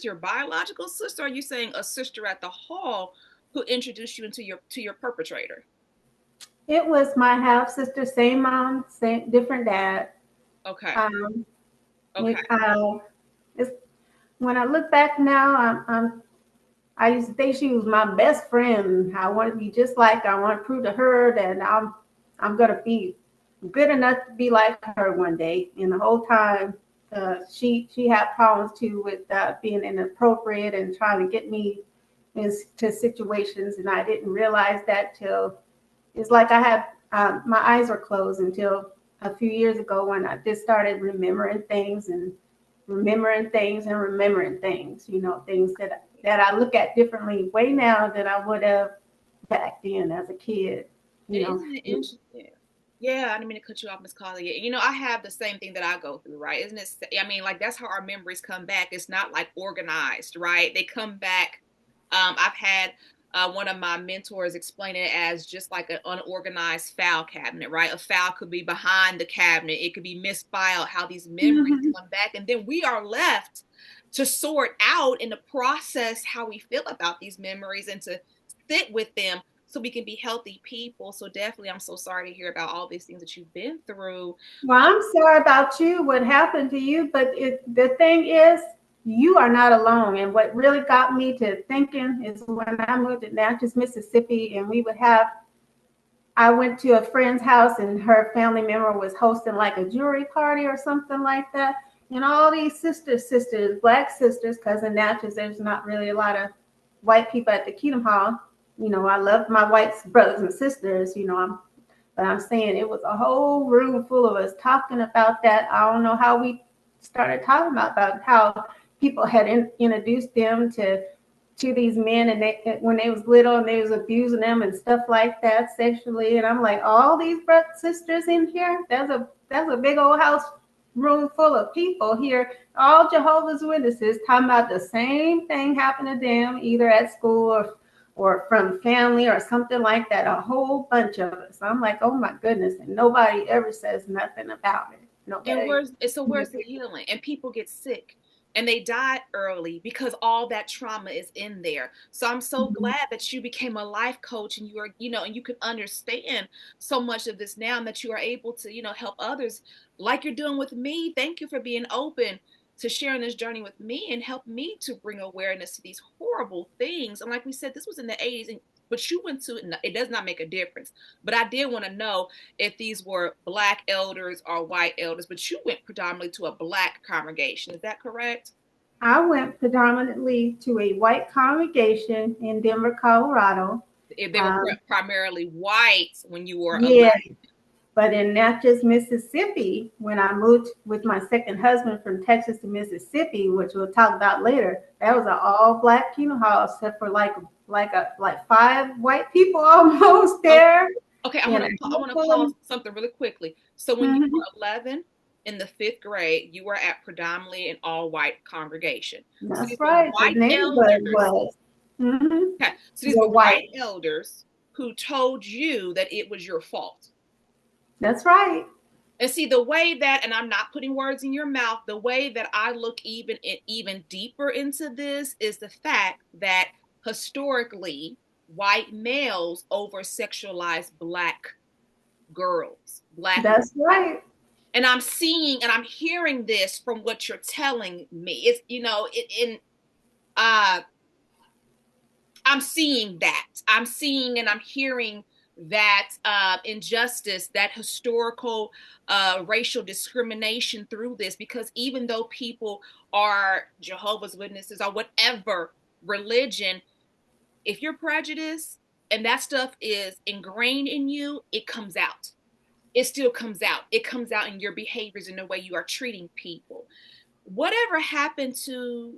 your biological sister? Or are you saying a sister at the hall who introduced you into your perpetrator? It was my half sister, same mom, same different dad. Okay. Um, Okay. it's, when I look back now, I used to think she was my best friend. I want to be just like her. I want to prove to her that I'm gonna be good enough to be like her one day. And the whole time, she had problems too with being inappropriate and trying to get me into situations, and I didn't realize that till it's like I had my eyes were closed until a few years ago when I just started remembering things and remembering things and remembering things. You know, things that I look at differently way now than I would have back then as a kid. You And know, isn't it interesting? Yeah, I didn't mean to cut you off, Miss Claudia. You know, I have the same thing that I go through, right? Isn't it? I mean, like that's how our memories come back. It's not like organized, right? They come back. I've had one of my mentors explain it as just like an unorganized file cabinet, right? A file could be behind the cabinet. It could be misfiled. How these memories mm-hmm. come back, and then we are left to sort out in the process how we feel about these memories and to sit with them so we can be healthy people. So definitely, I'm so sorry to hear about all these things that you've been through. Well, I'm sorry about you, what happened to you, but the thing is, you are not alone. And what really got me to thinking is when I moved to Natchez, Mississippi, and I went to a friend's house and her family member was hosting like a jewelry party or something like that. And all these sisters, black sisters, because in Natchez, there's not really a lot of white people at the Kingdom Hall. You know, I love my white brothers and sisters, but I'm saying it was a whole room full of us talking about that. I don't know how we started talking about how people had introduced them to these men and when they was little and they was abusing them and stuff like that sexually. And I'm like, all these sisters in here? That's a big old house room full of people here. All Jehovah's Witnesses talking about the same thing happened to them, either at school or from family or something like that. A whole bunch of us. I'm like, oh my goodness, and nobody ever says nothing about it. And Nobody. where's the healing? And people get sick and they die early because all that trauma is in there. So I'm so Mhm. glad that you became a life coach and you are, and you can understand so much of this now and that you are able to, help others like you're doing with me. Thank you for being open to sharing this journey with me and help me to bring awareness to these horrible things. And like we said, this was in the 80s, but you went to it, it does not make a difference. But I did want to know if these were black elders or white elders, but you went predominantly to a black congregation. Is that correct? I went predominantly to a white congregation in Denver, Colorado. If they were Um, primarily white when you were a yeah, black. but in Natchez, Mississippi, when I moved with my second husband from Texas to Mississippi, which we'll talk about later, that was an all black funeral hall except for like five white people almost Okay, there, okay, I and want a to I want to handful of. pause something really quickly. So when you were Mhm. 11 in the fifth grade, you were at predominantly an all white congregation. So That's these were right. The white neighborhood elders. was. Hmm. Okay, so these Were were white white. elders who told you that it was your fault. That's right. And see the way that, and I'm not putting words in your mouth, the way that I look even deeper into this is the fact that historically white males over sexualize black girls, black women. That's right. And I'm seeing and I'm hearing this from what you're telling me. It's in uh I'm seeing that. I'm seeing and I'm hearing that injustice, that historical racial discrimination through this, because even though people are Jehovah's Witnesses or whatever religion, if you're prejudiced and that stuff is ingrained in you, it comes out. It still comes out. It comes out in your behaviors and the way you are treating people. Whatever happened to